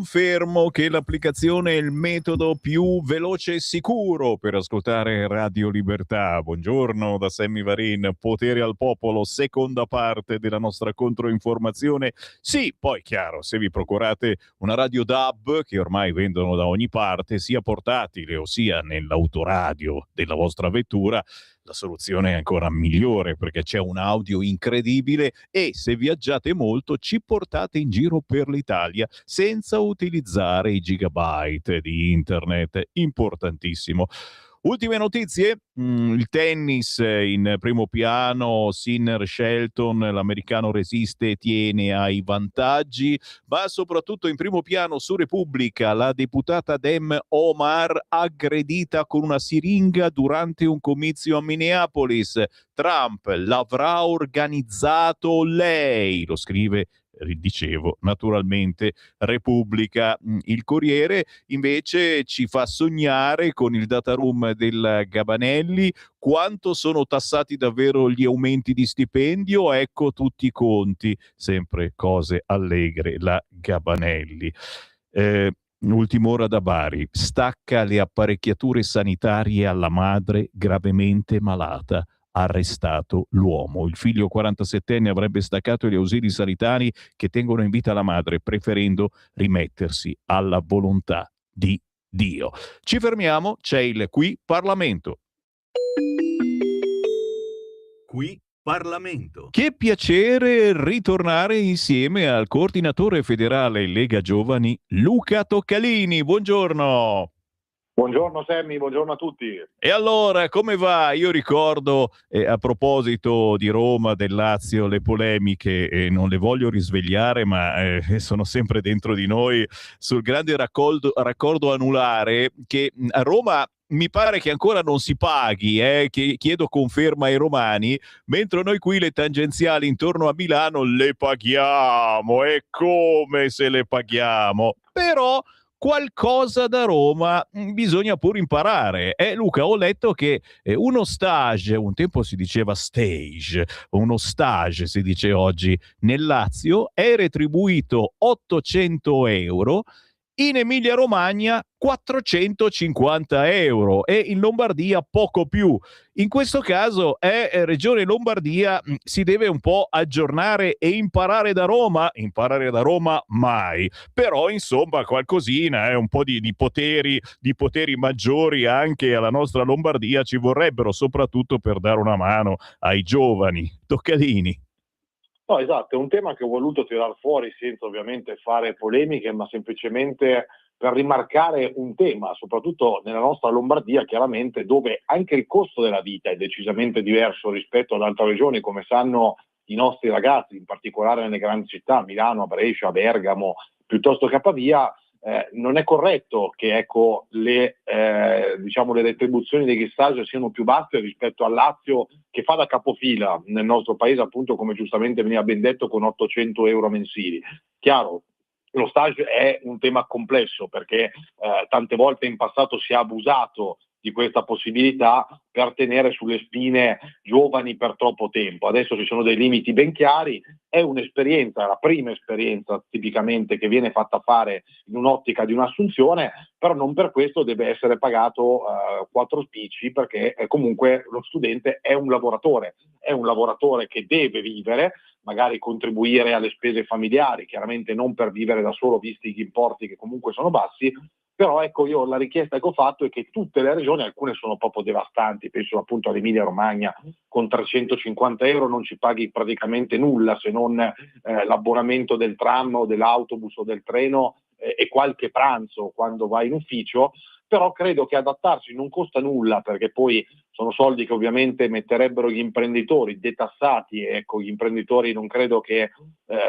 confermo che l'applicazione è il metodo più veloce e sicuro per ascoltare Radio Libertà. Buongiorno da Sammy Varin, Potere al Popolo, seconda parte della nostra controinformazione. Sì, poi chiaro, se vi procurate una radio DAB, che ormai vendono da ogni parte, sia portatile o sia nell'autoradio della vostra vettura, la soluzione è ancora migliore perché c'è un audio incredibile e se viaggiate molto ci portate in giro per l'Italia senza utilizzare i gigabyte di internet. Importantissimo. Ultime notizie, il tennis in primo piano, Sinner Shelton, l'americano resiste, tiene ai vantaggi, ma soprattutto in primo piano su Repubblica la deputata Dem Omar aggredita con una siringa durante un comizio a Minneapolis. Trump l'avrà organizzato lei, lo scrive dicevo, naturalmente Repubblica. Il Corriere invece ci fa sognare con il data room del Gabanelli quanto sono tassati davvero gli aumenti di stipendio, ecco tutti i conti, sempre cose allegre la Gabanelli. Ultima ora da Bari, stacca le apparecchiature sanitarie alla madre gravemente malata. Arrestato l'uomo. Il figlio 47enne avrebbe staccato gli ausili sanitari che tengono in vita la madre, preferendo rimettersi alla volontà di Dio. Ci fermiamo, c'è il Qui Parlamento. Qui Parlamento. Che piacere ritornare insieme al coordinatore federale Lega Giovani, Luca Toccalini. Buongiorno. Buongiorno Sammy, buongiorno a tutti. E allora, come va? Io ricordo, a proposito di Roma, del Lazio, le polemiche, non le voglio risvegliare, ma sono sempre dentro di noi, sul grande raccordo anulare che a Roma mi pare che ancora non si paghi, che chiedo conferma ai romani, mentre noi qui le tangenziali intorno a Milano le paghiamo, e come se le paghiamo. Però qualcosa da Roma bisogna pur imparare. Luca, ho letto che uno stage, un tempo si diceva stage, uno stage si dice oggi, nel Lazio è retribuito 800 euro, in Emilia-Romagna 450 euro e in Lombardia poco più. In questo caso Regione Lombardia si deve un po' aggiornare e imparare da Roma mai, però insomma qualcosina, un po' di poteri maggiori anche alla nostra Lombardia ci vorrebbero, soprattutto per dare una mano ai giovani. Toccalini. No, esatto, è un tema che ho voluto tirar fuori senza ovviamente fare polemiche, ma semplicemente per rimarcare un tema, soprattutto nella nostra Lombardia, chiaramente, dove anche il costo della vita è decisamente diverso rispetto ad altre regioni, come sanno i nostri ragazzi, in particolare nelle grandi città, Milano, Brescia, Bergamo, piuttosto che a Pavia. Non è corretto che le retribuzioni degli stage siano più basse rispetto al Lazio, che fa da capofila nel nostro paese, appunto, come giustamente veniva ben detto, con 800 euro mensili. Chiaro, lo stage è un tema complesso perché tante volte in passato si è abusato di questa possibilità per tenere sulle spine giovani per troppo tempo. Adesso ci sono dei limiti ben chiari, è un'esperienza, la prima esperienza tipicamente che viene fatta fare in un'ottica di un'assunzione, però non per questo deve essere pagato 4 spicci, perché comunque lo studente è un lavoratore che deve vivere, magari contribuire alle spese familiari, chiaramente non per vivere da solo visti gli importi che comunque sono bassi. Però io la richiesta che ho fatto è che tutte le regioni, alcune sono proprio devastanti, penso appunto all'Emilia Romagna, con 350 euro non ci paghi praticamente nulla se non l'abbonamento del tram o dell'autobus o del treno e qualche pranzo quando vai in ufficio. Però credo che adattarsi non costa nulla, perché poi sono soldi che ovviamente metterebbero gli imprenditori detassati, e gli imprenditori non credo che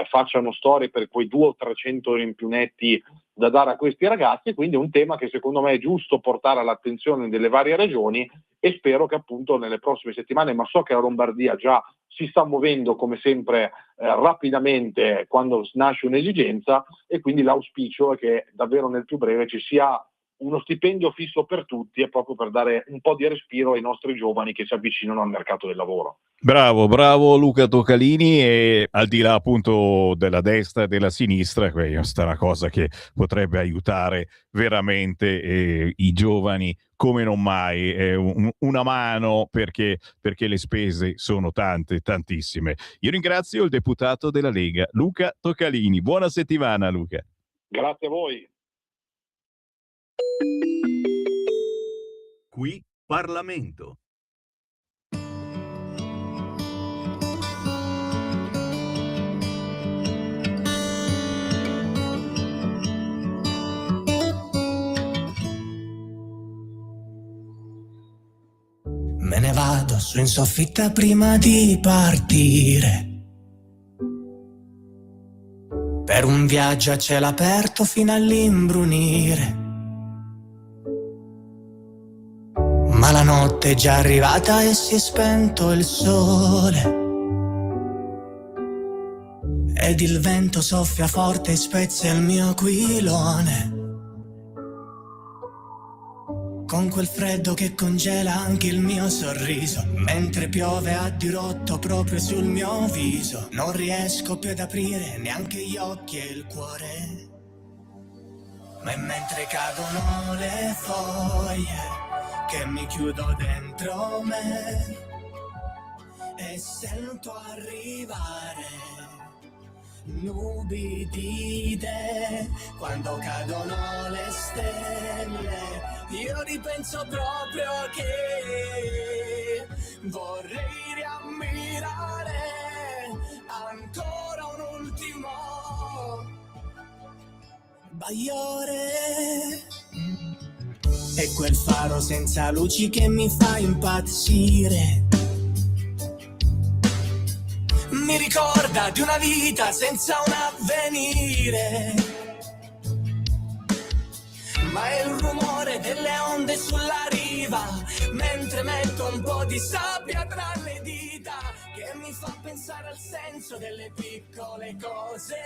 facciano storie per quei 200 o 300 euro in più netti da dare a questi ragazzi. Quindi è un tema che secondo me è giusto portare all'attenzione delle varie regioni, e spero che appunto nelle prossime settimane, ma so che la Lombardia già si sta muovendo come sempre rapidamente quando nasce un'esigenza, e quindi l'auspicio è che davvero nel più breve ci sia uno stipendio fisso per tutti è proprio per dare un po' di respiro ai nostri giovani che si avvicinano al mercato del lavoro. Bravo, bravo Luca Tocalini, e al di là appunto della destra e della sinistra, questa è una cosa che potrebbe aiutare veramente i giovani come non mai, una mano perché le spese sono tante, tantissime. Io ringrazio il deputato della Lega, Luca Tocalini. Buona settimana Luca. Grazie a voi. Qui Parlamento. Me ne vado su in soffitta prima di partire, per un viaggio a cielo aperto fino all'imbrunire. Ma la notte è già arrivata e si è spento il sole, ed il vento soffia forte e spezza il mio aquilone, con quel freddo che congela anche il mio sorriso. Mentre piove a dirotto proprio sul mio viso, non riesco più ad aprire neanche gli occhi e il cuore. Ma è mentre cadono le foglie che mi chiudo dentro me e sento arrivare nubi di idee. Quando cadono le stelle io ripenso proprio che vorrei riammirare ancora un ultimo bagliore. E quel faro senza luci che mi fa impazzire mi ricorda di una vita senza un avvenire. Ma è il rumore delle onde sulla riva, mentre metto un po' di sabbia tra le dita, che mi fa pensare al senso delle piccole cose.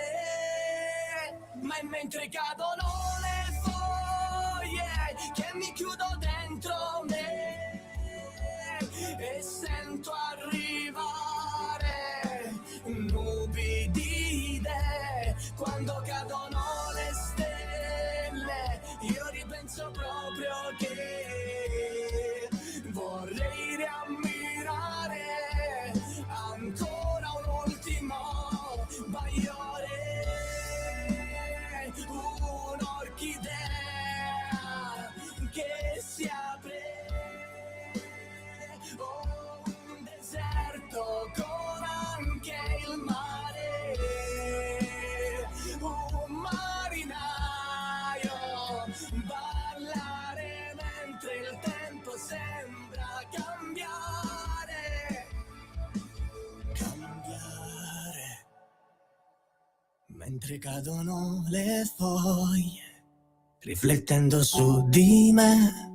Ma è mentre cadono le foglie che mi chiudo dentro me e sento arrivare nubi di idee. Quando cadono le stelle io ripenso proprio che vorrei riammirare ancora un ultimo bagliore, un'orchidea che si apre, un deserto con anche il mare, un marinaio ballare mentre il tempo sembra cambiare, mentre cadono le foglie riflettendo su di me.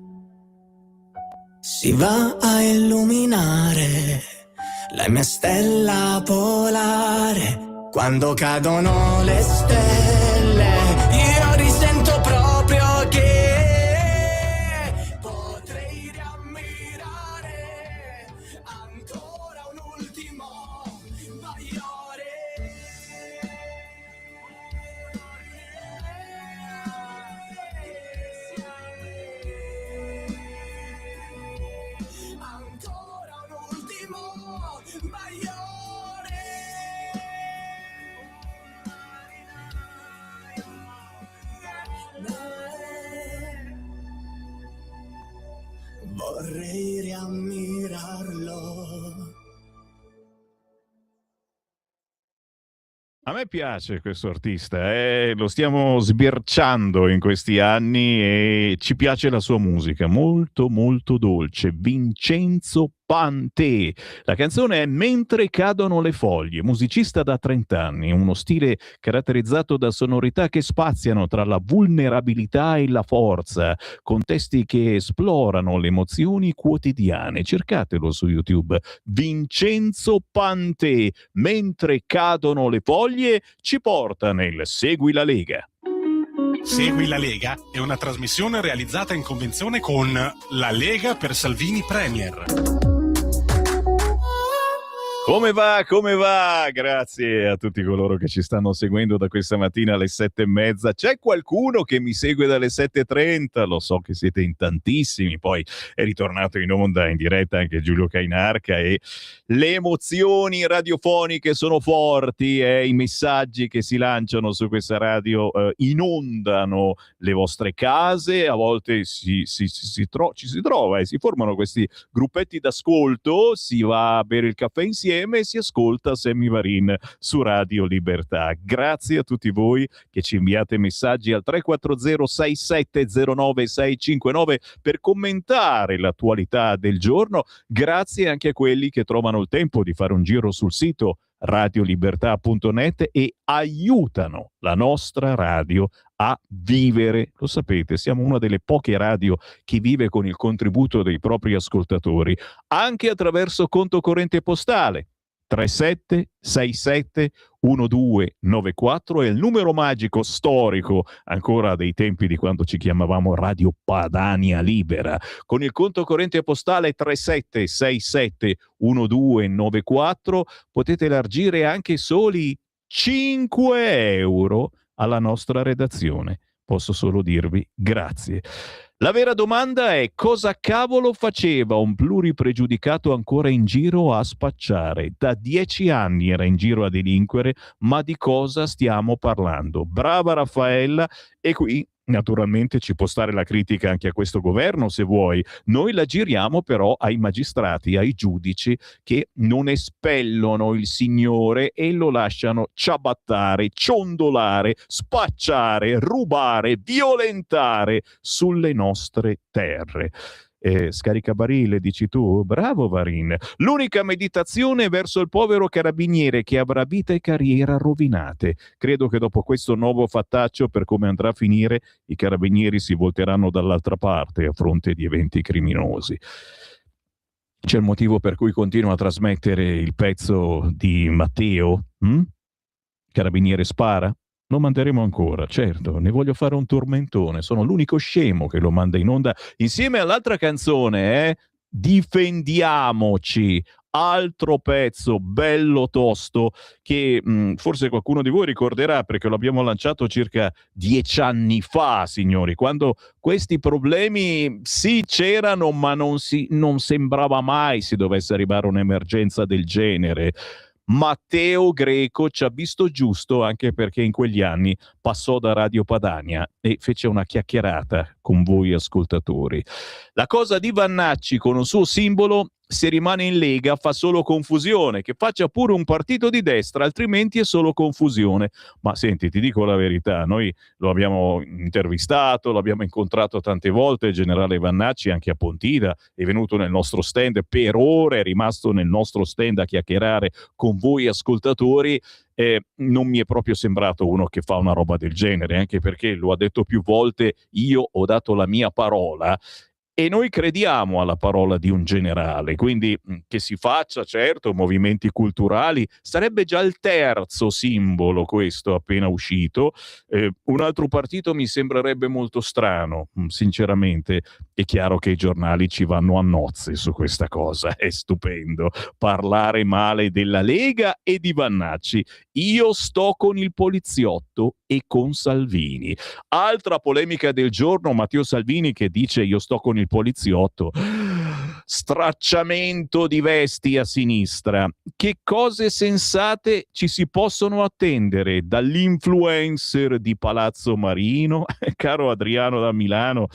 Si va a illuminare la mia stella polare. Quando cadono le stelle io risento proprio che potrei riammirare ancora un ultimo bagliore. Ancora un ultimo bagliore. Vorrei riammirarlo. A me piace questo artista, lo stiamo sbirciando in questi anni e ci piace la sua musica, molto molto dolce. Vincenzo Pantè. La canzone è Mentre cadono le foglie, musicista da 30 anni, uno stile caratterizzato da sonorità che spaziano tra la vulnerabilità e la forza, con testi che esplorano le emozioni quotidiane. Cercatelo su YouTube, Vincenzo Pantè, Mentre cadono le foglie, ci porta nel Segui la Lega. Segui la Lega è una trasmissione realizzata in convenzione con La Lega per Salvini Premier. Come va? Come va? Grazie a tutti coloro che ci stanno seguendo da questa mattina alle 7:30. C'è qualcuno che mi segue dalle 7:30? Lo so che siete in tantissimi. Poi è ritornato in onda in diretta anche Giulio Cainarca e le emozioni radiofoniche sono forti e i messaggi che si lanciano su questa radio inondano le vostre case. A volte ci si trova e si formano questi gruppetti d'ascolto, si va a bere il caffè insieme e si ascolta Sammy Varin su Radio Libertà. Grazie a tutti voi che ci inviate messaggi al 340 6709 659 per commentare l'attualità del giorno. Grazie anche a quelli che trovano il tempo di fare un giro sul sito radiolibertà.net e aiutano la nostra radio a vivere. Lo sapete, siamo una delle poche radio che vive con il contributo dei propri ascoltatori, anche attraverso conto corrente postale 3767 1294 è il numero magico storico ancora dei tempi di quando ci chiamavamo Radio Padania Libera. Con il conto corrente postale 3767 1294 potete elargire anche soli 5 euro alla nostra redazione. Posso solo dirvi grazie. La vera domanda è: cosa cavolo faceva un pluripregiudicato ancora in giro a spacciare? Da 10 anni era in giro a delinquere, ma di cosa stiamo parlando? Brava Raffaella, e qui naturalmente ci può stare la critica anche a questo governo se vuoi. Noi la giriamo però ai magistrati, ai giudici che non espellono il signore e lo lasciano ciabattare, ciondolare, spacciare, rubare, violentare sulle nostre terre. Scaricabarile, dici tu? Bravo Varin. L'unica meditazione verso il povero carabiniere che avrà vita e carriera rovinate. Credo che dopo questo nuovo fattaccio, per come andrà a finire, i carabinieri si volteranno dall'altra parte a fronte di eventi criminosi. C'è il motivo per cui continuo a trasmettere il pezzo di Matteo? Carabiniere spara? Lo manderemo ancora, certo, ne voglio fare un tormentone, sono l'unico scemo che lo manda in onda insieme all'altra canzone, Difendiamoci, altro pezzo bello tosto che forse qualcuno di voi ricorderà perché lo abbiamo lanciato circa 10 anni fa, signori, quando questi problemi sì c'erano, ma non sembrava mai si dovesse arrivare a un'emergenza del genere. Matteo Greco ci ha visto giusto, anche perché in quegli anni passò da Radio Padania e fece una chiacchierata con voi ascoltatori. La cosa di Vannacci con un suo simbolo, se rimane in Lega fa solo confusione, che faccia pure un partito di destra, altrimenti è solo confusione. Ma senti, ti dico la verità, noi lo abbiamo intervistato, l'abbiamo incontrato tante volte, il generale Vannacci anche a Pontida, è venuto nel nostro stand per ore, è rimasto nel nostro stand a chiacchierare con voi ascoltatori. Non mi è proprio sembrato uno che fa una roba del genere, anche perché lo ha detto più volte: io ho dato la mia parola. E noi crediamo alla parola di un generale, quindi che si faccia, certo, movimenti culturali, sarebbe già il terzo simbolo questo appena uscito. Un altro partito mi sembrerebbe molto strano, sinceramente. È chiaro che i giornali ci vanno a nozze su questa cosa, è stupendo parlare male della Lega e di Vannacci. Io sto con il poliziotto e con Salvini. Altra polemica del giorno, Matteo Salvini che dice io sto con il poliziotto. Stracciamento di vesti a sinistra. Che cose sensate ci si possono attendere dall'influencer di Palazzo Marino, caro Adriano da Milano?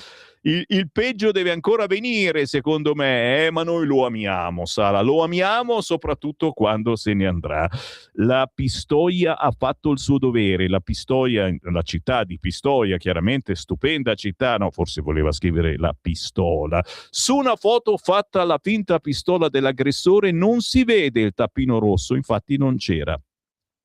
Il peggio deve ancora venire, secondo me, ma noi lo amiamo, Sara, lo amiamo soprattutto quando se ne andrà. La Pistoia ha fatto il suo dovere, la Pistoia, la città di Pistoia, chiaramente stupenda città, no, forse voleva scrivere la pistola. Su una foto fatta alla finta pistola dell'aggressore non si vede il tappino rosso, infatti non c'era.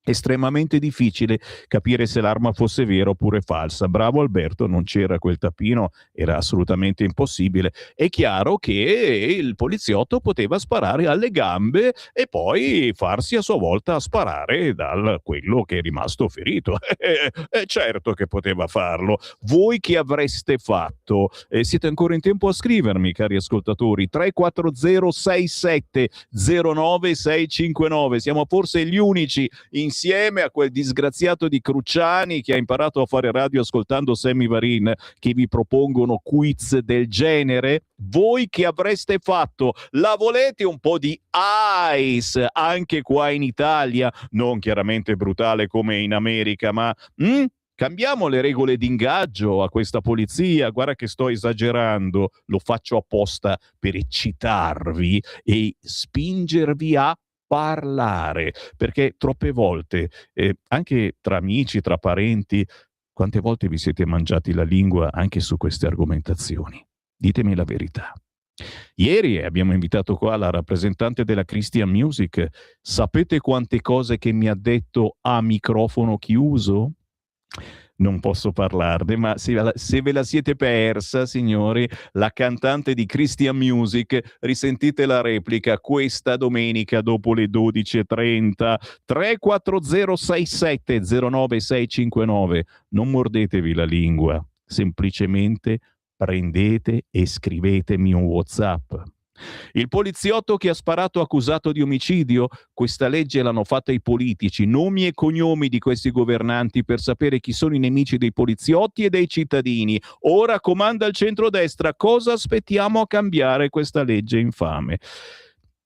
estremamente difficile capire se l'arma fosse vera oppure falsa. Bravo Alberto, non c'era quel tappino, era assolutamente impossibile. È chiaro che il poliziotto poteva sparare alle gambe e poi farsi a sua volta sparare da quello che è rimasto ferito. Certo che poteva farlo. Voi che avreste fatto? Siete ancora in tempo a scrivermi, cari ascoltatori. 340 67 09 659. Siamo forse gli unici insieme a quel disgraziato di Cruciani che ha imparato a fare radio ascoltando Sammy Varin, che vi propongono quiz del genere. Voi che avreste fatto? La volete un po' di ice anche qua in Italia? Non chiaramente brutale come in America, ma cambiamo le regole d'ingaggio a questa polizia. Guarda che sto esagerando, lo faccio apposta per eccitarvi e spingervi a parlare, perché troppe volte, anche tra amici, tra parenti, quante volte vi siete mangiati la lingua anche su queste argomentazioni? Ditemi la verità. Ieri abbiamo invitato qua la rappresentante della Christian Music. Sapete quante cose che mi ha detto a microfono chiuso? Non posso parlarne, ma se ve la siete persa, signori, la cantante di Christian Music, risentite la replica questa domenica dopo le 12:30. 34067 09659. Non mordetevi la lingua, semplicemente prendete e scrivetemi un WhatsApp. Il poliziotto che ha sparato accusato di omicidio, questa legge l'hanno fatta i politici, nomi e cognomi di questi governanti per sapere chi sono i nemici dei poliziotti e dei cittadini. Ora comanda il centrodestra, cosa aspettiamo a cambiare questa legge infame?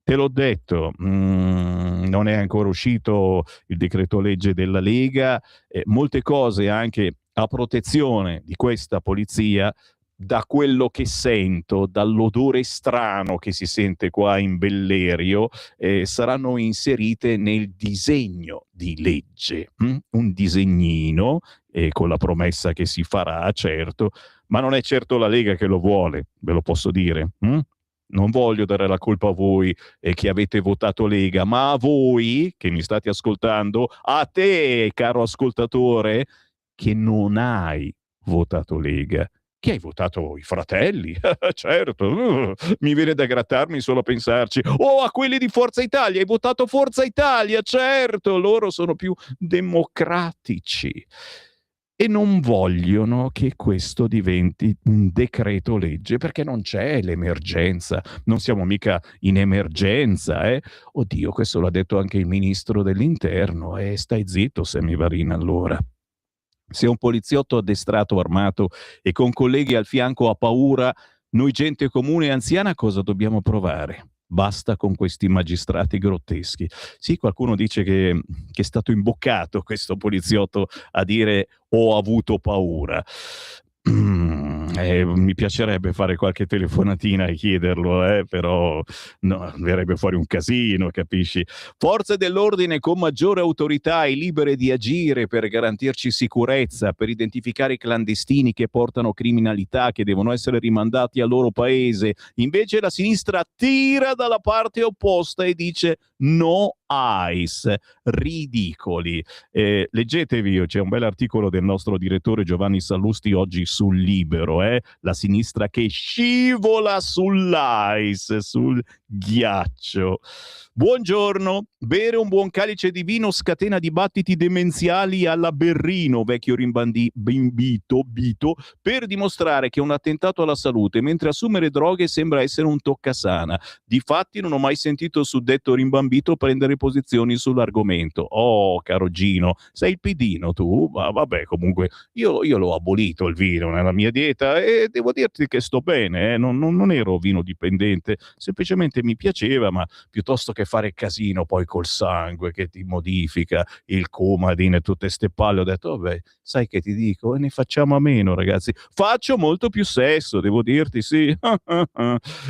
Te l'ho detto, non è ancora uscito il decreto legge della Lega, molte cose anche a protezione di questa polizia, da quello che sento, dall'odore strano che si sente qua in Bellerio, saranno inserite nel disegno di legge. Un disegnino, con la promessa che si farà, certo, ma non è certo la Lega che lo vuole, ve lo posso dire. Non voglio dare la colpa a voi che avete votato Lega, ma a voi che mi state ascoltando, a te, caro ascoltatore, che non hai votato Lega, che hai votato i Fratelli, certo, mi viene da grattarmi solo a pensarci. Oh, a quelli di Forza Italia, hai votato Forza Italia, certo, loro sono più democratici. E non vogliono che questo diventi un decreto legge, perché non c'è l'emergenza, non siamo mica in emergenza, Oddio, questo l'ha detto anche il ministro dell'interno, stai zitto Sammy Varin allora. Se un poliziotto addestrato, armato e con colleghi al fianco ha paura, noi gente comune e anziana cosa dobbiamo provare? Basta con questi magistrati grotteschi. Sì, qualcuno dice che è stato imboccato questo poliziotto a dire ho avuto paura. Mi piacerebbe fare qualche telefonatina e chiederlo, però no, verrebbe fuori un casino, capisci? Forze dell'ordine con maggiore autorità e libere di agire per garantirci sicurezza, per identificare i clandestini che portano criminalità, che devono essere rimandati al loro paese. Invece la sinistra tira dalla parte opposta e dice no ICE. Ridicoli. Leggetevi, c'è un bel articolo del nostro direttore Giovanni Sallusti oggi sul Libero, la sinistra che scivola sull'ice, sul ghiaccio. Buongiorno, bere un buon calice di vino scatena dibattiti demenziali alla Berrino, vecchio bito, per dimostrare che è un attentato alla salute, mentre assumere droghe sembra essere un toccasana. Difatti non ho mai sentito il suddetto rimbambito prendere posizioni sull'argomento. Oh, caro Gino, sei il pidino tu? Ma vabbè, comunque, io l'ho abolito il vino nella mia dieta e devo dirti che sto bene, non ero vino dipendente, semplicemente mi piaceva, ma piuttosto che fare casino poi col sangue che ti modifica il Coumadin e tutte ste palle, ho detto vabbè, sai che ti dico, e ne facciamo a meno, ragazzi. Faccio molto più sesso, devo dirti, sì.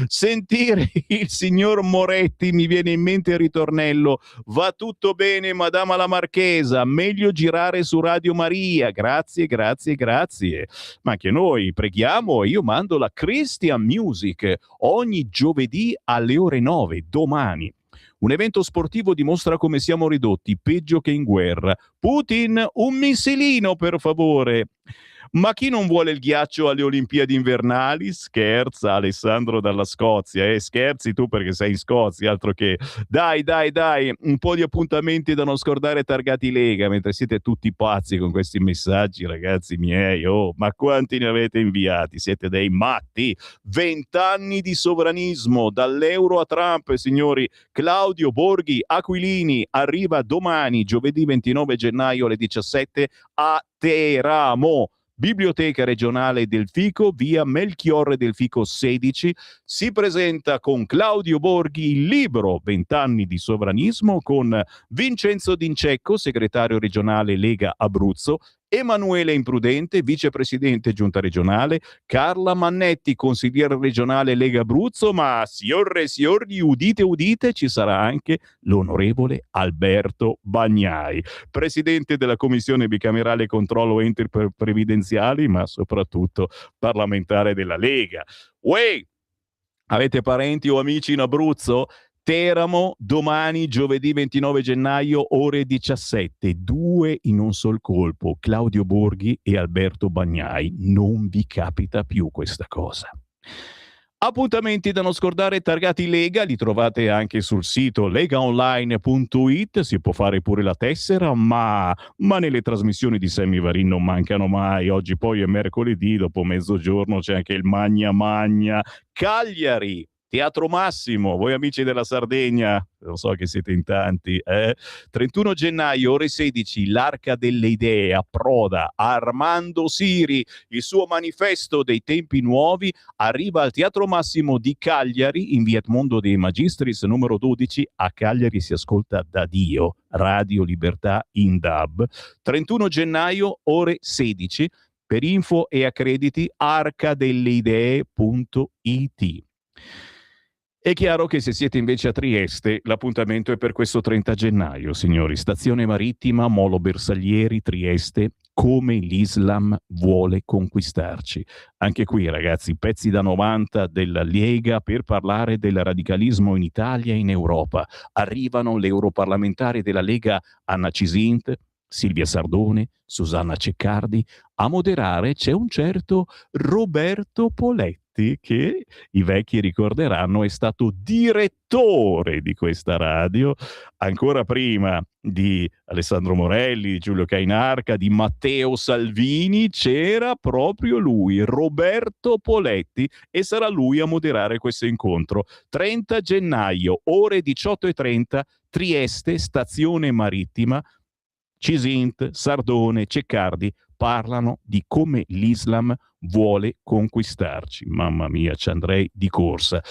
Sentire il signor Moretti mi viene in mente il ritornello: va tutto bene madama la marchesa, meglio girare su Radio Maria. Grazie. Ma anche noi preghiamo, io mando la Christian Music ogni giovedì alle ore 9, domani. Un evento sportivo dimostra come siamo ridotti, peggio che in guerra. Putin, un missilino per favore. Ma chi non vuole il ghiaccio alle Olimpiadi invernali? Scherza Alessandro dalla Scozia. Scherzi tu perché sei in Scozia, altro che. Dai, un po' di appuntamenti da non scordare targati Lega, mentre siete tutti pazzi con questi messaggi, ragazzi miei. Oh, ma quanti ne avete inviati? Siete dei matti. 20 anni di sovranismo, dall'euro a Trump, signori. Claudio Borghi Aquilini arriva domani, giovedì 29 gennaio alle 17 a Teramo. Biblioteca regionale del Fico, via Melchiorre del Fico 16, si presenta con Claudio Borghi il libro 20 anni di sovranismo, con Vincenzo D'Incecco, segretario regionale Lega Abruzzo, Emanuele Imprudente, vicepresidente giunta regionale, Carla Mannetti, consigliere regionale Lega Abruzzo, ma signore e signori, udite, ci sarà anche l'onorevole Alberto Bagnai, presidente della Commissione bicamerale controllo enti previdenziali, ma soprattutto parlamentare della Lega. Uè, avete parenti o amici in Abruzzo? Teramo, domani, giovedì 29 gennaio, ore 17. 2 in un sol colpo, Claudio Borghi e Alberto Bagnai. Non vi capita più questa cosa. Appuntamenti da non scordare targati Lega, li trovate anche sul sito legaonline.it, si può fare pure la tessera, ma nelle trasmissioni di Sammy Varin non mancano mai. Oggi poi è mercoledì, dopo mezzogiorno c'è anche il Magna Magna. Cagliari, Teatro Massimo, voi amici della Sardegna, lo so che siete in tanti, 31 gennaio, ore 16, l'Arca delle Idee approda Armando Siri, il suo manifesto dei tempi nuovi arriva al Teatro Massimo di Cagliari, in via Edmondo dei Magistris, numero 12, a Cagliari si ascolta da Dio, Radio Libertà in DAB, 31 gennaio, ore 16, per info e accrediti arcadelleidee.it. È chiaro che se siete invece a Trieste, l'appuntamento è per questo 30 gennaio, signori. Stazione marittima Molo Bersaglieri, Trieste, come l'Islam vuole conquistarci. Anche qui, ragazzi, pezzi da 90 della Lega per parlare del radicalismo in Italia e in Europa. Arrivano le europarlamentari della Lega Anna Cisint, Silvia Sardone, Susanna Ceccardi. A moderare c'è un certo Roberto Poletti, che i vecchi ricorderanno è stato direttore di questa radio, ancora prima di Alessandro Morelli, di Giulio Cainarca, di Matteo Salvini, c'era proprio lui, Roberto Poletti, e sarà lui a moderare questo incontro. 30 gennaio, ore 18:30, Trieste, stazione marittima. Cisint, Sardone, Ceccardi parlano di come l'Islam vuole conquistarci. Mamma mia, ci andrei di corsa.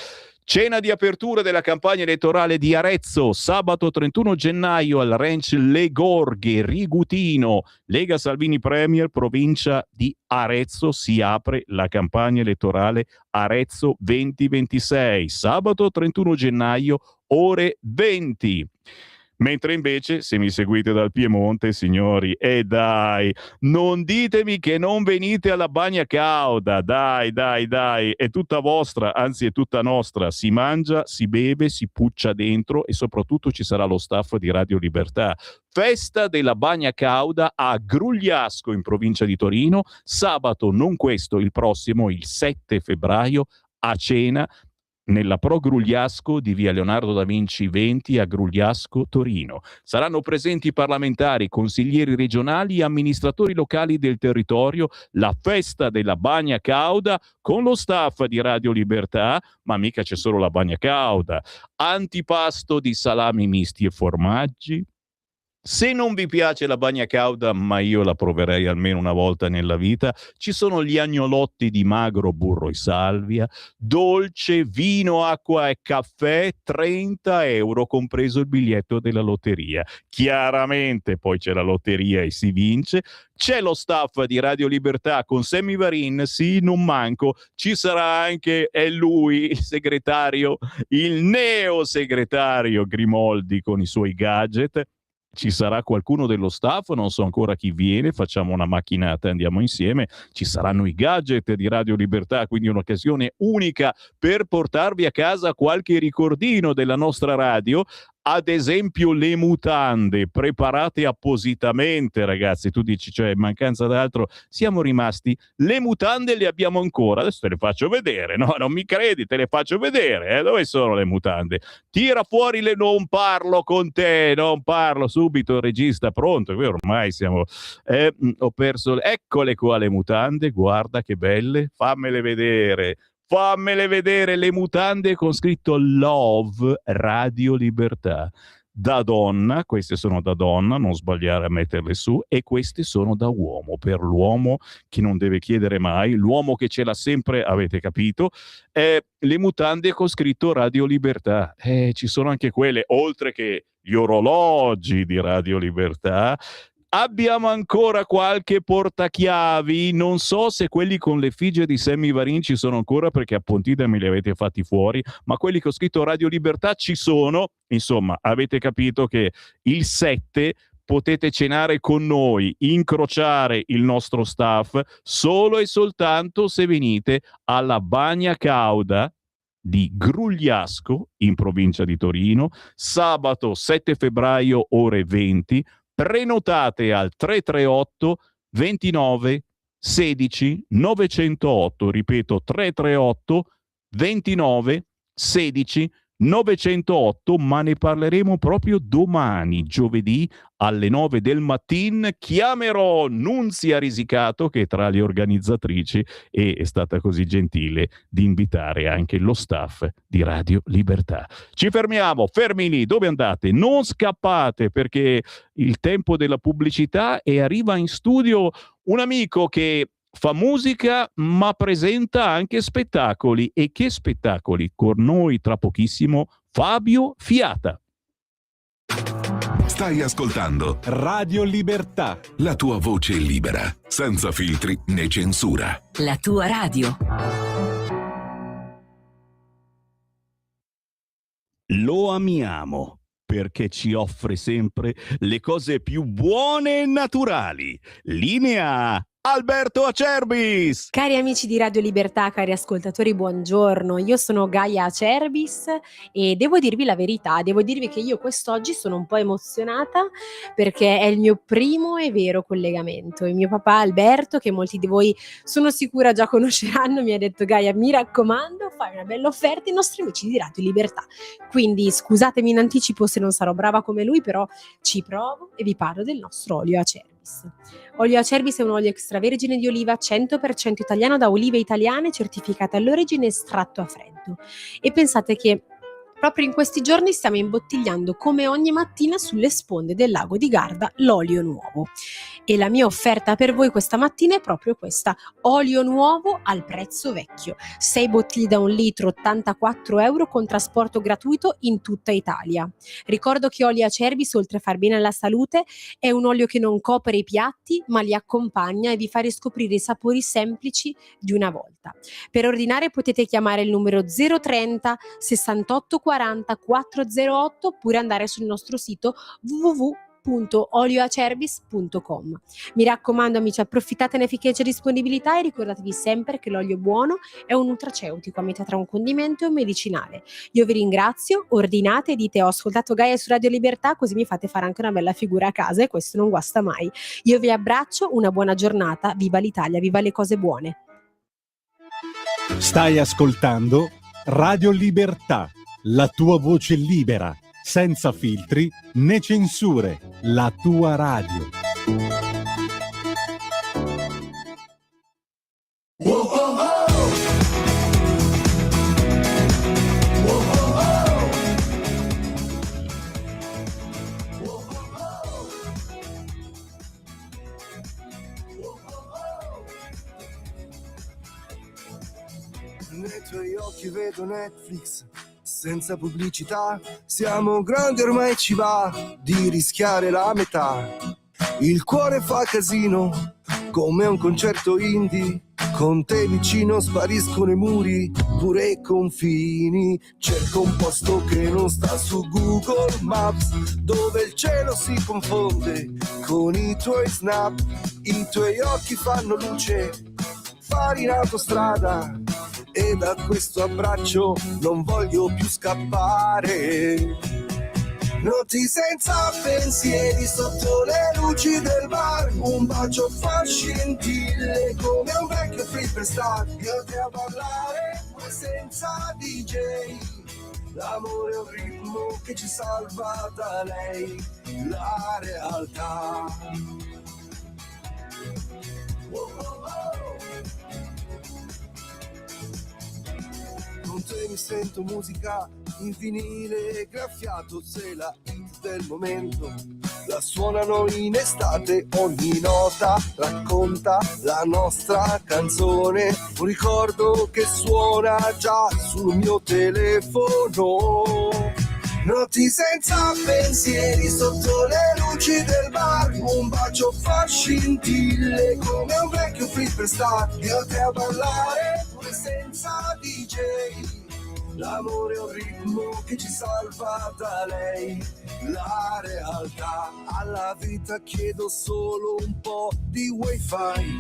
Cena di apertura della campagna elettorale di Arezzo, sabato 31 gennaio al ranch Le Gorghe, Rigutino, Lega Salvini Premier, provincia di Arezzo, si apre la campagna elettorale Arezzo 2026, sabato 31 gennaio, ore 20. Mentre invece, se mi seguite dal Piemonte, signori, dai, non ditemi che non venite alla Bagna Cauda, dai, è tutta vostra, anzi è tutta nostra, si mangia, si beve, si puccia dentro e soprattutto ci sarà lo staff di Radio Libertà. Festa della Bagna Cauda a Grugliasco in provincia di Torino, sabato, non questo, il prossimo, il 7 febbraio, a cena, nella Pro Grugliasco di via Leonardo da Vinci 20 a Grugliasco, Torino. Saranno presenti parlamentari, consiglieri regionali e amministratori locali del territorio, la festa della Bagna Cauda con lo staff di Radio Libertà, ma mica c'è solo la Bagna Cauda. Antipasto di salami misti e formaggi. Se non vi piace la Bagna Cauda, ma io la proverei almeno una volta nella vita, ci sono gli agnolotti di magro burro e salvia, dolce, vino, acqua e caffè, 30 euro, compreso il biglietto della lotteria. Chiaramente poi c'è la lotteria e si vince. C'è lo staff di Radio Libertà con Sammy Varin, sì, non manco. Ci sarà anche, è lui, il segretario, il neo segretario Grimoldi con i suoi gadget. Ci sarà qualcuno dello staff, non so ancora chi viene, facciamo una macchinata e andiamo insieme. Ci saranno i gadget di Radio Libertà, quindi un'occasione unica per portarvi a casa qualche ricordino della nostra radio. ad esempio le mutande preparate appositamente, ragazzi. Tu dici, cioè, in mancanza d'altro siamo rimasti, le mutande le abbiamo ancora, adesso te le faccio vedere. No, non mi credi, te le faccio vedere, dove sono le mutande? Tira fuori le, non parlo con te, non parlo, subito il regista pronto, ormai siamo, ho perso, eccole qua le mutande, guarda che belle, fammele vedere le mutande con scritto Love Radio Libertà. Da donna, queste sono da donna, non sbagliare a metterle su, e queste sono da uomo, per l'uomo che non deve chiedere mai, l'uomo che ce l'ha sempre, avete capito, le mutande con scritto Radio Libertà. Ci sono anche quelle, oltre che gli orologi di Radio Libertà. Abbiamo ancora qualche portachiavi, non so se quelli con l'effigie di Sammy Varin ci sono ancora, perché a Pontida me li avete fatti fuori, ma quelli che ho scritto Radio Libertà ci sono. Insomma, avete capito che il 7 potete cenare con noi, incrociare il nostro staff, solo e soltanto se venite alla Bagna Cauda di Grugliasco, in provincia di Torino, sabato 7 febbraio ore 20. Prenotate al 338 29 16 908, ripeto 338 29 16 908, ma ne parleremo proprio domani, giovedì alle 9 del mattino. Chiamerò Nunzia Risicato, che è tra le organizzatrici e è stata così gentile di invitare anche lo staff di Radio Libertà. Ci fermiamo, fermi lì, dove andate? Non scappate, perché il tempo della pubblicità, e arriva in studio un amico che fa musica ma presenta anche spettacoli. E che spettacoli? Con noi tra pochissimo Fabio Fiata. Stai ascoltando Radio Libertà, la tua voce libera, senza filtri né censura. La tua radio. Lo amiamo perché ci offre sempre le cose più buone e naturali. Linea Alberto Acerbis. Cari amici di Radio Libertà, cari ascoltatori, buongiorno. Io sono Gaia Acerbis e devo dirvi la verità, devo dirvi che io quest'oggi sono un po' emozionata, perché è il mio primo e vero collegamento. Il mio papà Alberto, che molti di voi sono sicura già conosceranno, mi ha detto: Gaia, mi raccomando, fai una bella offerta ai nostri amici di Radio Libertà. Quindi scusatemi in anticipo se non sarò brava come lui, però ci provo e vi parlo del nostro olio Acerbis. Olio Acerbis è un olio extravergine di oliva 100% italiano, da olive italiane, certificate all'origine, estratto a freddo. E pensate che proprio in questi giorni stiamo imbottigliando, come ogni mattina, sulle sponde del lago di Garda, l'olio nuovo. E la mia offerta per voi questa mattina è proprio questa: olio nuovo al prezzo vecchio. 6 bottiglie da 1 litro, 84 euro, con trasporto gratuito in tutta Italia. Ricordo che olio Acerbis, oltre a far bene alla salute, è un olio che non copre i piatti, ma li accompagna e vi fa riscoprire i sapori semplici di una volta. Per ordinare potete chiamare il numero 030 68 40 408, oppure andare sul nostro sito www.olioacerbis.com. Mi raccomando amici, approfittatene finché c'è disponibilità, e ricordatevi sempre che l'olio buono è un nutraceutico a metà tra un condimento e un medicinale. Io vi ringrazio, ordinate e dite: ho ascoltato Gaia su Radio Libertà, così mi fate fare anche una bella figura a casa, e questo non guasta mai. Io vi abbraccio, una buona giornata, viva l'Italia, viva le cose buone. stai ascoltando Radio Libertà, la tua voce libera, senza filtri né censure, la tua radio. Nei tuoi occhi vedo Netflix senza pubblicità, siamo grandi ormai, ci va di rischiare la metà. Il cuore fa casino come un concerto indie, con te vicino spariscono i muri, pure i confini. Cerco un posto che non sta su Google Maps, dove il cielo si confonde con i tuoi snap. I tuoi occhi fanno luce, fari in autostrada, e da questo abbraccio non voglio più scappare. Notti senza pensieri sotto le luci del bar, un bacio fa scintille come un vecchio flipper star. Io te a ballare poi senza DJ, l'amore è un ritmo che ci salva da lei, la realtà. Oh, oh, oh. Con te mi sento musica in vinile graffiato, se la hit del momento la suonano in estate, ogni nota racconta la nostra canzone, un ricordo che suona già sul mio telefono. Notti senza pensieri sotto le luci del bar, un bacio fa scintille come un vecchio flipper star. Io te a ballare pure senza DJ, l'amore è un ritmo che ci salva da lei, la realtà. Alla vita chiedo solo un po' di wifi,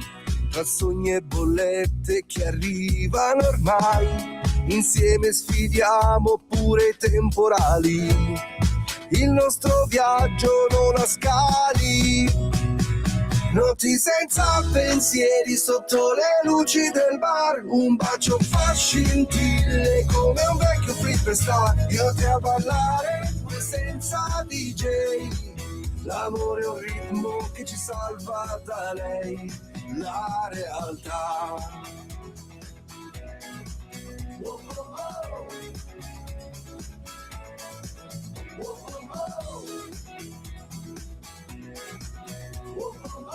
tra sogni e bollette che arrivano ormai. Insieme sfidiamo pure i temporali, il nostro viaggio non ha scali. Notti senza pensieri sotto le luci del bar, un bacio fa scintille come un vecchio flipper star. Io te a ballare pure senza DJ, l'amore è un ritmo che ci salva da lei, la realtà. Oh, oh, oh. Oh, oh, oh. Oh, oh, oh.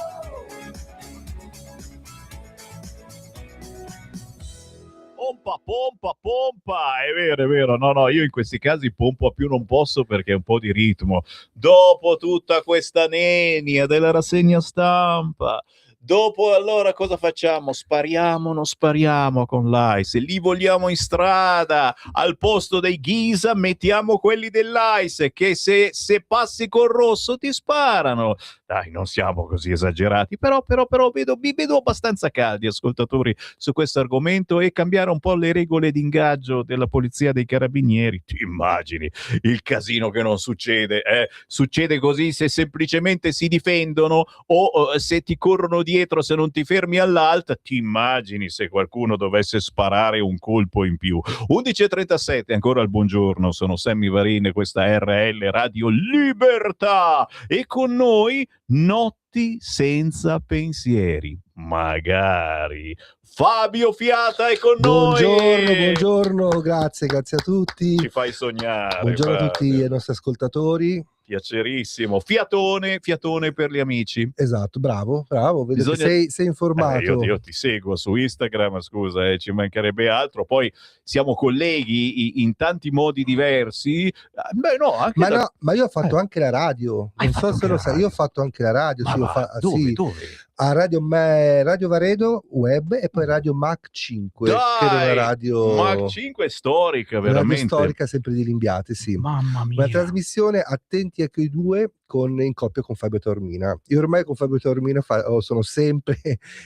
Pompa, pompa, pompa, è vero, no, io in questi casi pompa più non posso perché è un po' di ritmo. Dopo tutta questa nenia della rassegna stampa, dopo allora cosa facciamo? Spariamo o non spariamo con l'ICE? Li vogliamo in strada, al posto dei Ghisa mettiamo quelli dell'ICE che se passi col rosso ti sparano. Dai, non siamo così esagerati, però vi vedo abbastanza caldi, ascoltatori, su questo argomento, e cambiare un po' le regole di ingaggio della polizia, dei carabinieri. Ti immagini il casino che non succede? Succede così se semplicemente si difendono o se ti corrono dietro se non ti fermi all'alta. Ti immagini se qualcuno dovesse sparare un colpo in più. 11.37, ancora il buongiorno, sono Sammy Varin, questa è RL Radio Libertà, e con noi Notti senza pensieri, magari. Fabio Fiata è con noi. Buongiorno, grazie a tutti. Ci fai sognare. Buongiorno Fabio. a tutti i nostri ascoltatori. Piacerissimo. Fiatone per gli amici. Esatto, bravo, vedo che sei informato. Io ti seguo su Instagram, scusa, ci mancherebbe altro. Poi siamo colleghi in tanti modi diversi. Beh, no, anche ma io ho fatto anche la radio. Non so se lo sai, io ho fatto anche la radio. Dove? A Radio Varedo Web e poi Radio Mac 5. Dai, che era una radio Mac 5 è storica, veramente. Radio storica, sempre di Limbiate, sì. Mamma mia. Una trasmissione attenti a quei due in coppia con Fabio Taormina. Io ormai con Fabio Taormina sono sempre,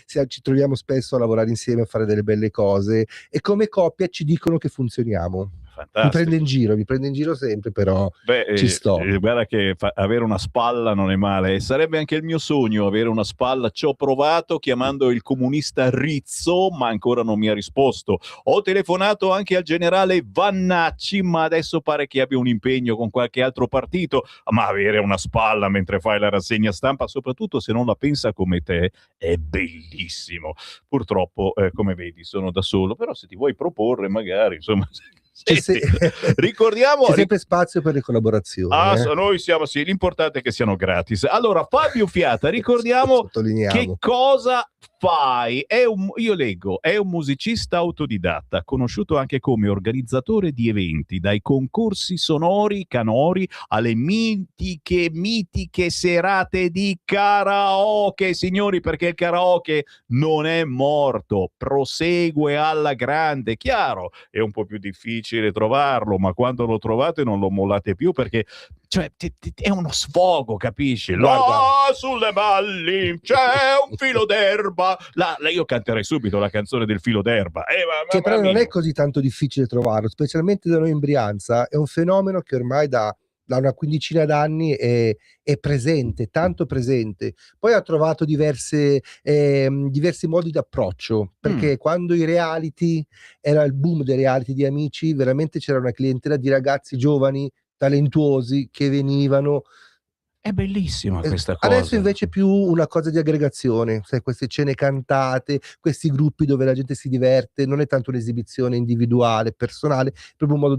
ci troviamo spesso a lavorare insieme, a fare delle belle cose, e come coppia ci dicono che funzioniamo. Fantastico. Mi prende in giro sempre, però ci sto. Guarda che avere una spalla non è male, e sarebbe anche il mio sogno avere una spalla. Ci ho provato chiamando il comunista Rizzo, ma ancora non mi ha risposto. Ho telefonato anche al generale Vannacci, ma adesso pare che abbia un impegno con qualche altro partito. Ma avere una spalla mentre fai la rassegna stampa, soprattutto se non la pensa come te, è bellissimo. Purtroppo, come vedi, sono da solo, però se ti vuoi proporre magari, insomma... ricordiamo, c'è sempre spazio per le collaborazioni. Noi siamo, sì, l'importante è che siano gratis. Allora, Fabio Fiata, ricordiamo che cosa fai. Io leggo, è un musicista autodidatta, conosciuto anche come organizzatore di eventi, dai concorsi sonori canori alle mitiche serate di karaoke, signori, perché il karaoke non è morto, prosegue alla grande. Chiaro, è un po' più difficile trovarlo, ma quando lo trovate non lo mollate più, perché è uno sfogo, capisci? Là sulle balli c'è un filo d'erba. Io canterei subito la canzone del filo d'erba. Però non è così tanto difficile trovarlo, specialmente da noi in Brianza. È un fenomeno che ormai da da una quindicina d'anni è presente, tanto presente. Poi ha trovato diversi modi d'approccio, perché quando i reality, era il boom dei reality di Amici, veramente c'era una clientela di ragazzi giovani, talentuosi, che venivano. È bellissima questa Adesso cosa. invece è più una cosa di aggregazione, sai, queste cene cantate, questi gruppi dove la gente si diverte, non è tanto un'esibizione individuale, personale, è proprio un modo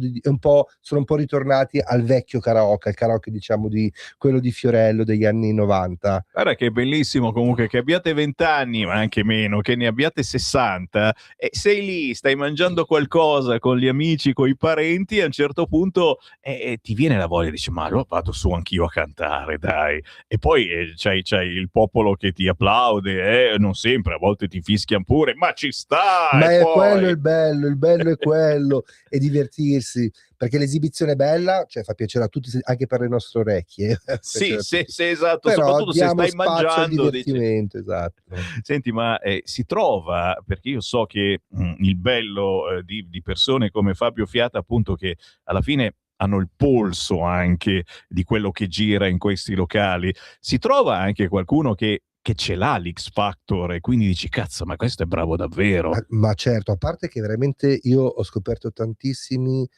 sono un po' ritornati al vecchio karaoke, al karaoke diciamo di quello di Fiorello degli anni 90. Guarda che è bellissimo comunque che abbiate 20 anni, ma anche meno, che ne abbiate 60, e sei lì, stai mangiando qualcosa con gli amici, con i parenti, e a un certo punto ti viene la voglia, dici ma allora vado su anch'io a cantare, dai. E poi c'hai il popolo che ti applaude, non sempre, a volte ti fischiano pure, ma ci sta! Ma e è poi... quello il bello è quello, e divertirsi, perché l'esibizione è bella, cioè fa piacere a tutti, anche per le nostre orecchie. Sì, esatto, però soprattutto se diamo stai spazio al mangiando. divertimento, esatto. Senti, ma si trova, perché io so che il bello di persone come Fabio Fiata, appunto, che alla fine hanno il polso anche di quello che gira in questi locali, si trova anche qualcuno che ce l'ha l'X Factor e quindi dici cazzo, ma questo è bravo davvero. Ma certo, a parte che veramente io ho scoperto tantissimi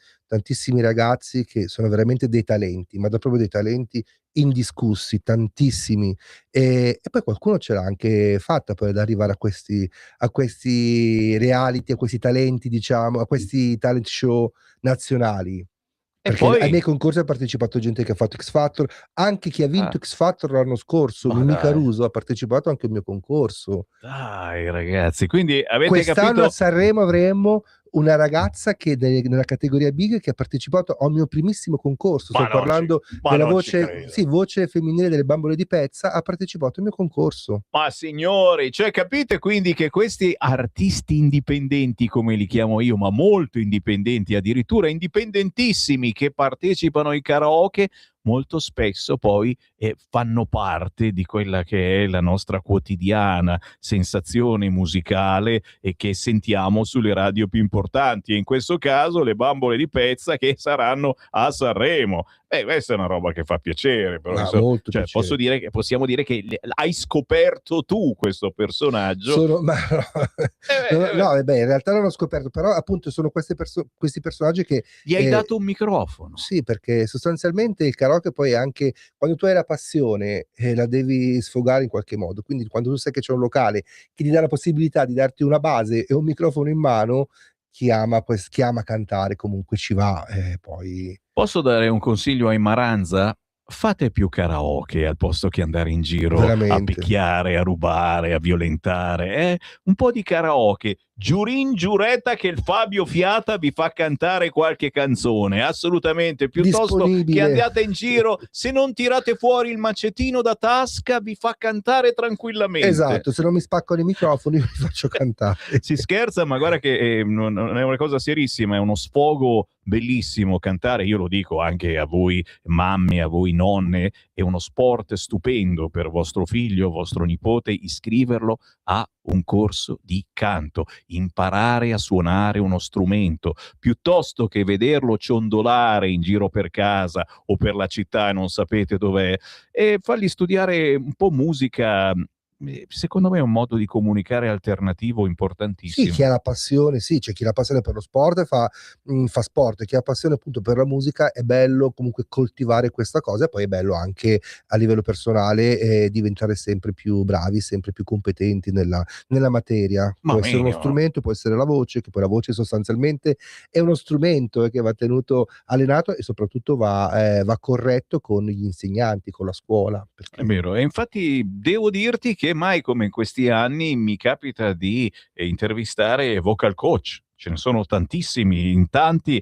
ragazzi che sono veramente dei talenti, ma proprio dei talenti indiscussi, tantissimi, e poi qualcuno ce l'ha anche fatta poi ad arrivare a questi reality, a questi talenti, diciamo, a questi talent show nazionali. E Perché poi ai miei concorsi ha partecipato gente che ha fatto X Factor, anche chi ha vinto X Factor l'anno scorso, Ma Mimi dai. Caruso ha partecipato anche al mio concorso. Dai ragazzi, quindi avete Quest'anno capito? a Sanremo avremo una ragazza che nella categoria Big che ha partecipato al mio primissimo concorso. Sto parlando della voce femminile delle Bambole di Pezza, ha partecipato al mio concorso. Ma signori, cioè capite quindi che questi artisti indipendenti, come li chiamo io, ma molto indipendenti, addirittura indipendentissimi, che partecipano ai karaoke, molto spesso poi fanno parte di quella che è la nostra quotidiana sensazione musicale e che sentiamo sulle radio più importanti, e in questo caso le Bambole di Pezza che saranno a Sanremo. Questa è una roba che fa piacere, però molto cioè, piacere. possiamo dire che hai scoperto tu questo personaggio. No, in realtà non l'ho scoperto, però appunto sono questi personaggi che gli hai dato un microfono. Sì, perché sostanzialmente il karaoke poi è anche quando tu hai la passione la devi sfogare in qualche modo, quindi quando tu sai che c'è un locale che ti dà la possibilità di darti una base e un microfono in mano, chi ama cantare comunque ci va, poi... Posso dare un consiglio ai Maranza? Fate più karaoke al posto che andare in giro Veramente. a picchiare, a rubare, a violentare. Un po' di karaoke. Giurin giuretta che il Fabio Fiata vi fa cantare qualche canzone, assolutamente, piuttosto che andate in giro, se non tirate fuori il macettino da tasca vi fa cantare tranquillamente. Esatto, se non mi spaccano i microfoni vi faccio cantare. Si scherza, ma guarda che non è una cosa serissima, è uno sfogo bellissimo cantare, io lo dico anche a voi mamme, a voi nonne, è uno sport stupendo per vostro figlio, vostro nipote, iscriverlo a un corso di canto, imparare a suonare uno strumento, piuttosto che vederlo ciondolare in giro per casa o per la città e non sapete dov'è, e fargli studiare un po' musica. Secondo me è un modo di comunicare alternativo importantissimo. Sì, chi ha la passione, sì, c'è chi ha la passione per lo sport e fa sport, e chi ha passione appunto per la musica, è bello comunque coltivare questa cosa, e poi è bello anche a livello personale diventare sempre più bravi, sempre più competenti nella materia. Può essere uno strumento, può essere la voce, che poi la voce sostanzialmente è uno strumento che va tenuto allenato e soprattutto va corretto con gli insegnanti, con la scuola. È vero, e infatti devo dirti che mai come in questi anni mi capita di intervistare vocal coach. Ce ne sono tantissimi, in tanti,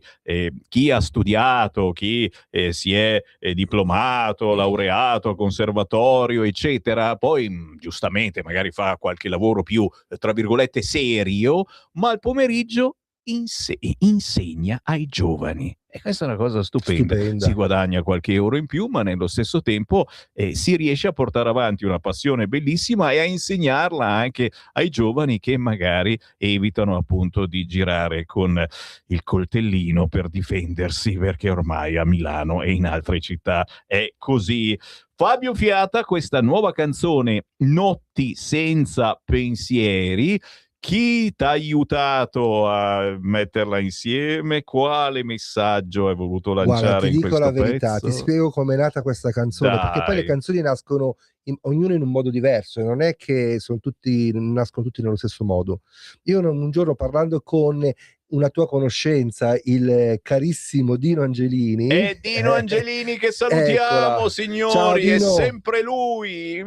chi ha studiato, chi si è diplomato, laureato, conservatorio, eccetera, poi giustamente magari fa qualche lavoro più, tra virgolette, serio, ma al pomeriggio insegna ai giovani. E questa è una cosa stupenda. Si guadagna qualche euro in più, ma nello stesso tempo si riesce a portare avanti una passione bellissima e a insegnarla anche ai giovani che magari evitano appunto di girare con il coltellino per difendersi, perché ormai a Milano e in altre città è così. Fabio Fiata, questa nuova canzone Notti senza pensieri, chi ti ha aiutato a metterla insieme? Quale messaggio hai voluto lanciare? Guarda, ti in dico la questo verità, pezzo? ti spiego com'è nata questa canzone, perché poi le Dai. canzoni nascono ognuno in un modo diverso, non è che nascono tutti nello stesso modo. Io un giorno, parlando con una tua conoscenza, il carissimo Dino Angelini, È Dino Angelini che salutiamo, eccola. signori. Ciao, È Dino. sempre lui,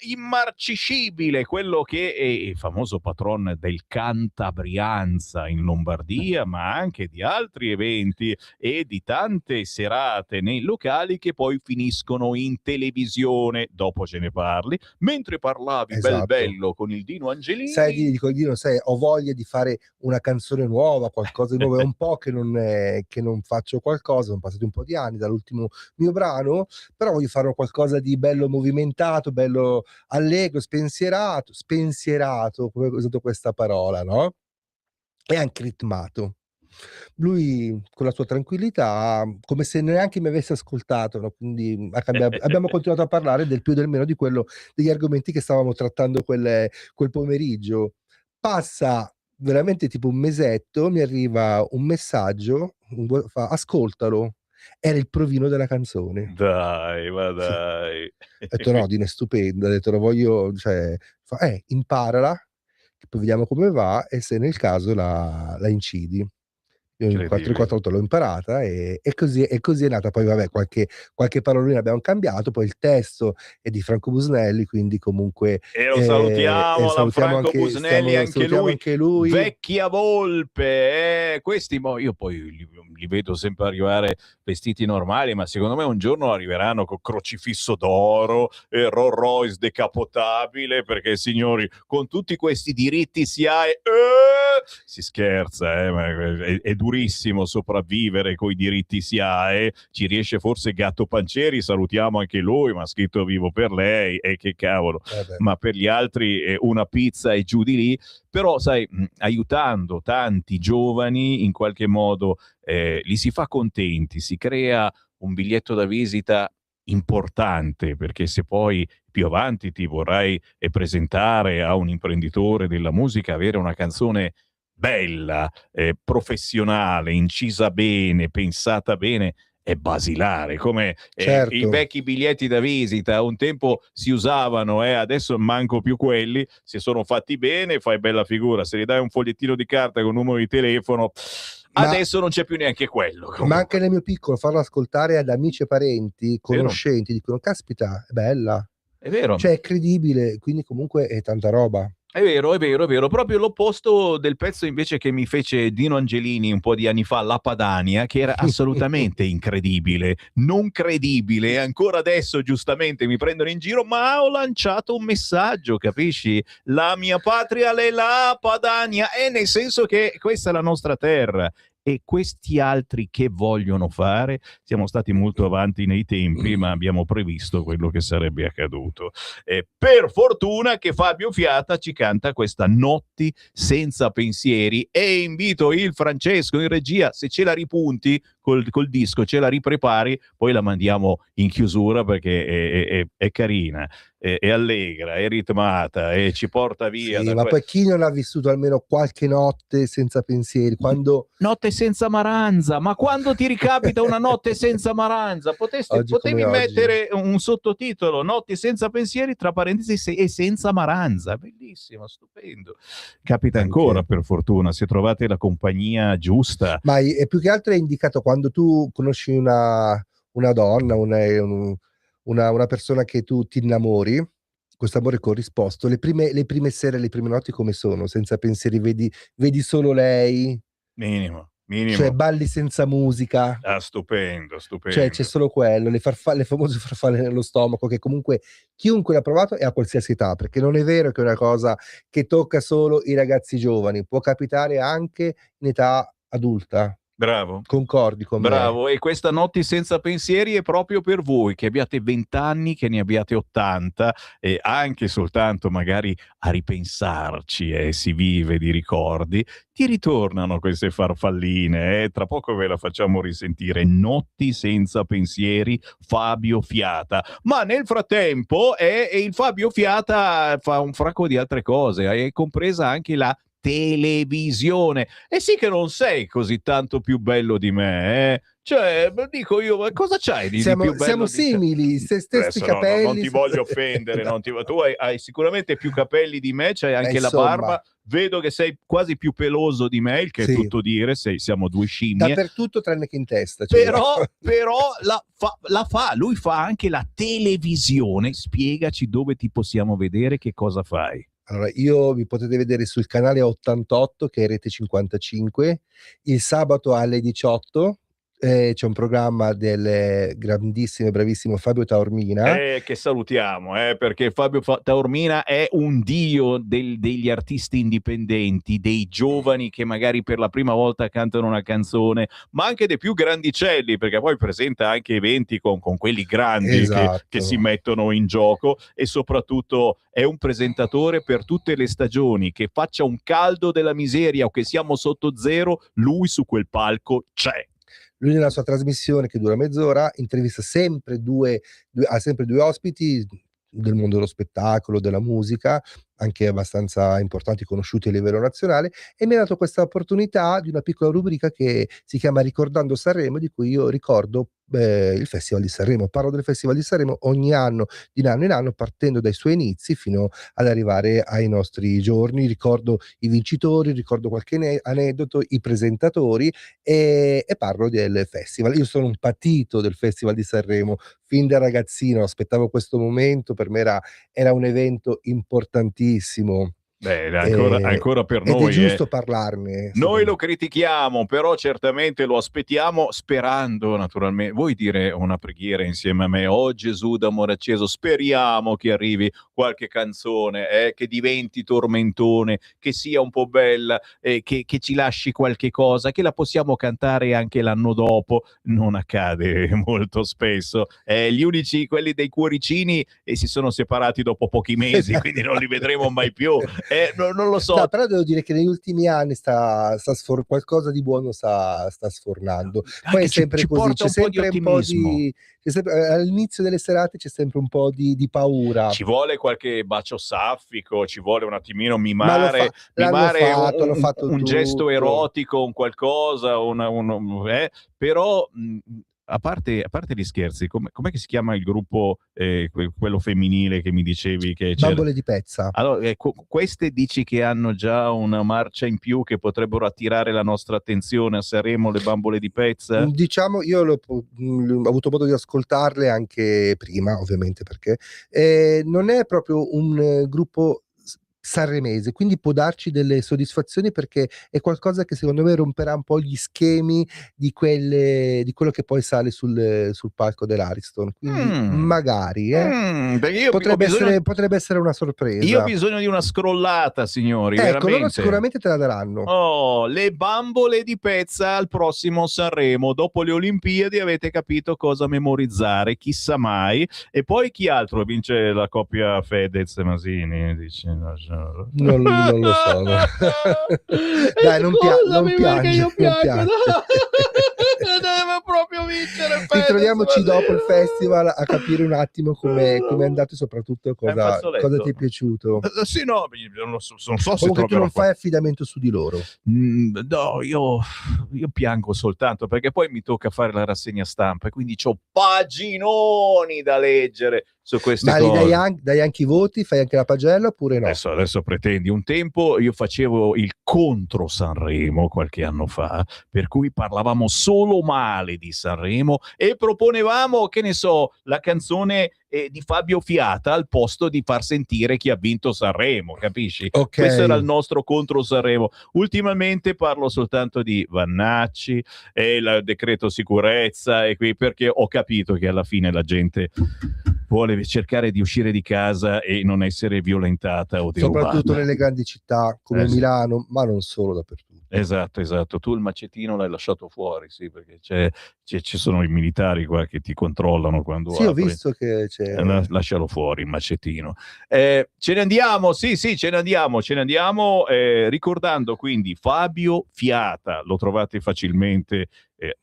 immarcescibile, quello che è il famoso patron del Cantabrianza in Lombardia, ma anche di altri eventi e di tante serate nei locali che poi finiscono in televisione. Dopo ce ne parli. Mentre parlavi Esatto. bello con il Dino Angelini, Sai, dico Dino, sai, ho voglia di fare una canzone nuova, qualcosa di nuovo. È un po' che non faccio qualcosa, sono passati un po' di anni dall'ultimo mio brano, però voglio fare qualcosa di bello movimentato, bello allegro, spensierato, come ho usato questa parola, no? E anche ritmato. Lui con la sua tranquillità, come se neanche mi avesse ascoltato, no? Quindi abbiamo continuato a parlare del più e del meno degli argomenti che stavamo trattando quel pomeriggio. Passa veramente tipo un mesetto, mi arriva un messaggio, fa ascoltalo, era il provino della canzone. Dai, ma Sì. dai. Ho detto no, Dino è stupenda, ho detto lo voglio, cioè, imparala, che poi vediamo come va e se nel caso la incidi. Io in 448 l'ho imparata e così è nata. Poi vabbè, qualche parolina abbiamo cambiato, poi il testo è di Franco Busnelli, quindi comunque E lo salutiamo, da Franco anche, Busnelli, salutiamo anche lui. Vecchia volpe, questi io poi li vedo sempre arrivare vestiti normali, ma secondo me un giorno arriveranno con crocifisso d'oro e Rolls Royce decapotabile, perché signori, con tutti questi diritti SIAE si scherza, ma è durissimo sopravvivere coi diritti SIAE. Ci riesce forse Gatto Pancieri, salutiamo anche lui, ma scritto vivo per lei, e che cavolo, ma per gli altri una pizza e giù di lì. Però sai, aiutando tanti giovani in qualche modo li si fa contenti, si crea un biglietto da visita importante, perché se poi più avanti ti vorrai presentare a un imprenditore della musica, avere una canzone bella, professionale, incisa bene, pensata bene, è basilare, come Certo. i vecchi biglietti da visita un tempo si usavano, adesso manco più quelli. Se sono fatti bene fai bella figura, se gli dai un fogliettino di carta con un numero di telefono, adesso non c'è più neanche quello. Comunque. Ma anche nel mio piccolo, farlo ascoltare ad amici e parenti, conoscenti, dicono caspita, è bella, è vero, cioè è credibile, quindi comunque è tanta roba. È vero, proprio l'opposto del pezzo invece che mi fece Dino Angelini un po' di anni fa, La Padania, che era assolutamente incredibile, non credibile, ancora adesso giustamente mi prendono in giro, ma ho lanciato un messaggio, capisci? La mia patria è la Padania, nel senso che questa è la nostra terra. E questi altri che vogliono fare? Siamo stati molto avanti nei tempi, ma abbiamo previsto quello che sarebbe accaduto. Per fortuna che Fabio Fiata ci canta questa Notti senza pensieri, e invito il Francesco in regia, se ce la ripunti col disco, ce la riprepari, poi la mandiamo in chiusura, perché è carina, è allegra, è ritmata e ci porta via. Sì, ma poi chi non ha vissuto almeno qualche notte senza pensieri? Quando... Notte senza Maranza, ma quando ti ricapita una notte senza Maranza? Potevi mettere un sottotitolo, Notti senza pensieri, tra parentesi, e senza Maranza. Bellissimo, stupendo. Capita ancora, per fortuna, se trovate la compagnia giusta. Ma è più che altro è indicato quando tu conosci una donna, una persona che tu ti innamori, questo amore corrisposto, le prime sere, le prime notti come sono? Senza pensieri, vedi solo lei? Minimo. minimo. Cioè balli senza musica. Stupendo. Cioè c'è solo quello, le famose farfalle nello stomaco, che comunque chiunque l'ha provato è a qualsiasi età, perché non è vero che è una cosa che tocca solo i ragazzi giovani, può capitare anche in età adulta. Bravo. Concordi con me? Bravo, e questa Notti senza pensieri è proprio per voi che abbiate 20 anni, che ne abbiate 80, e anche soltanto magari a ripensarci, si vive di ricordi, ti ritornano queste farfalline, tra poco ve la facciamo risentire. Notti senza pensieri, Fabio Fiata. Ma nel frattempo il Fabio Fiata fa un fracco di altre cose, è compresa anche la televisione. E sì che non sei così tanto più bello di me, Cioè, dico io, ma cosa c'hai di più bello? Siamo simili, stessi capelli. Non ti voglio offendere, tu hai sicuramente più capelli di me, c'hai anche la barba, vedo che sei quasi più peloso di me, il che è tutto dire, siamo due scimmie. Dappertutto tranne che in testa. Però lui fa anche la televisione. Spiegaci dove ti possiamo vedere, che cosa fai. Allora, mi potete vedere sul canale 88, che è Rete 55, il sabato alle 18. C'è un programma del grandissimo e bravissimo Fabio Taormina, che salutiamo, perché Fabio Taormina è un dio degli artisti indipendenti, dei giovani che magari per la prima volta cantano una canzone, ma anche dei più grandicelli, perché poi presenta anche eventi con quelli grandi, che si mettono in gioco, e soprattutto è un presentatore per tutte le stagioni, che faccia un caldo della miseria o che siamo sotto zero, lui su quel palco c'è. Lui nella sua trasmissione, che dura mezz'ora, intervista sempre ha sempre due ospiti del mondo dello spettacolo, della musica, anche abbastanza importanti, conosciuti a livello nazionale, e mi ha dato questa opportunità di una piccola rubrica che si chiama Ricordando Sanremo, di cui io ricordo il Festival di Sanremo. Parlo del Festival di Sanremo ogni anno, di anno in anno, partendo dai suoi inizi fino ad arrivare ai nostri giorni. Ricordo i vincitori, ricordo qualche aneddoto, i presentatori, e parlo del festival. Io sono un patito del Festival di Sanremo, fin da ragazzino aspettavo questo momento, per me era un evento importantissimo. Beh, ancora per noi. Ed è giusto parlarne. Noi lo critichiamo, però certamente lo aspettiamo, sperando naturalmente. Vuoi dire una preghiera insieme a me? Oh Gesù d'amore acceso, speriamo che arrivi qualche canzone, che diventi tormentone, che sia un po' bella, che ci lasci qualche cosa, che la possiamo cantare anche l'anno dopo. Non accade molto spesso. Gli unici, quelli dei cuoricini, si sono separati dopo pochi mesi, quindi non li vedremo mai più. Non lo so. No, però devo dire che negli ultimi anni qualcosa di buono sta sfornando. Poi è sempre così, c'è sempre un po' di all'inizio delle serate c'è sempre un po' di paura. Ci vuole qualche bacio saffico, ci vuole un attimino mimare un gesto erotico, un qualcosa, però a parte gli scherzi, com'è che si chiama il gruppo, quello femminile che mi dicevi che c'era? Bambole di Pezza. Allora, queste dici che hanno già una marcia in più, che potrebbero attirare la nostra attenzione a Sanremo, le Bambole di Pezza? Diciamo, io ho avuto modo di ascoltarle anche prima, ovviamente, perché non è proprio un gruppo sanremese, quindi può darci delle soddisfazioni, perché è qualcosa che secondo me romperà un po' gli schemi di quello che poi sale sul palco dell'Ariston, quindi magari potrebbe essere una sorpresa. Io ho bisogno di una scrollata, signori, veramente. Loro sicuramente te la daranno. Le Bambole di Pezza al prossimo Sanremo, dopo le Olimpiadi avete capito cosa memorizzare, chissà mai. E poi chi altro vince la coppia Fedez e Masini? Dici, non lo so. Dai, non piangi. Deve proprio vincere. Ritroviamoci dopo il festival a capire un attimo come è andato e soprattutto cosa ti è piaciuto. Sì, no, non so se comunque tu non fai affidamento su di loro. No, io piango soltanto perché poi mi tocca fare la rassegna stampa e quindi c'ho paginoni da leggere su queste Ma cose. dai anche i voti? Fai anche la pagella oppure no? Adesso pretendi. Un tempo io facevo il contro Sanremo qualche anno fa, per cui parlavamo solo male di Sanremo e proponevamo, che ne so, la canzone di Fabio Fiata al posto di far sentire chi ha vinto Sanremo, capisci? Ok. Questo era il nostro contro Sanremo. Ultimamente parlo soltanto di Vannacci e il decreto sicurezza e qui, perché ho capito che alla fine la gente vuole cercare di uscire di casa e non essere violentata o derubata. Soprattutto nelle grandi città come Sì. Milano, ma non solo, dappertutto. Esatto. Tu il macettino l'hai lasciato fuori, sì, perché ci sono i militari qua che ti controllano quando Sì, ho apri. visto che c'è. Lascialo fuori il macettino. Ce ne andiamo, sì, ce ne andiamo, ricordando quindi Fabio Fiata, lo trovate facilmente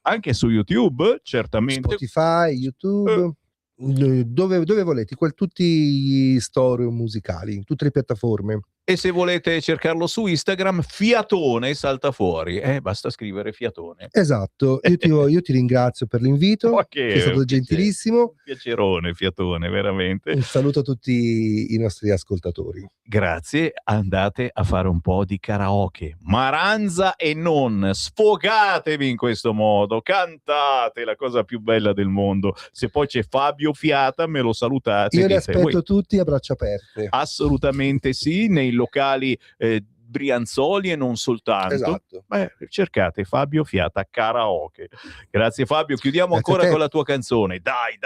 anche su YouTube, certamente. Spotify, YouTube, dove volete, tutti gli store musicali, tutte le piattaforme. E se volete cercarlo su Instagram, Fiatone salta fuori, basta scrivere Fiatone. Esatto, io ti ringrazio per l'invito, sei stato gentilissimo. Un piacerone, Fiatone, veramente. Un saluto a tutti i nostri ascoltatori. Grazie, andate a fare un po' di karaoke, Maranza e non, sfogatevi in questo modo, cantate, la cosa più bella del mondo. Se poi c'è Fabio Fiata, me lo salutate. Io li aspetto tutti a braccia aperte. Assolutamente sì, nei locali Brianzoli e non soltanto. Esatto. Cercate Fabio Fiata karaoke. Grazie Fabio, chiudiamo ancora con la tua canzone. Dai,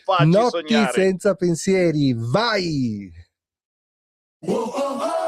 facci Notti sognare. senza pensieri, vai! Oh, oh, oh.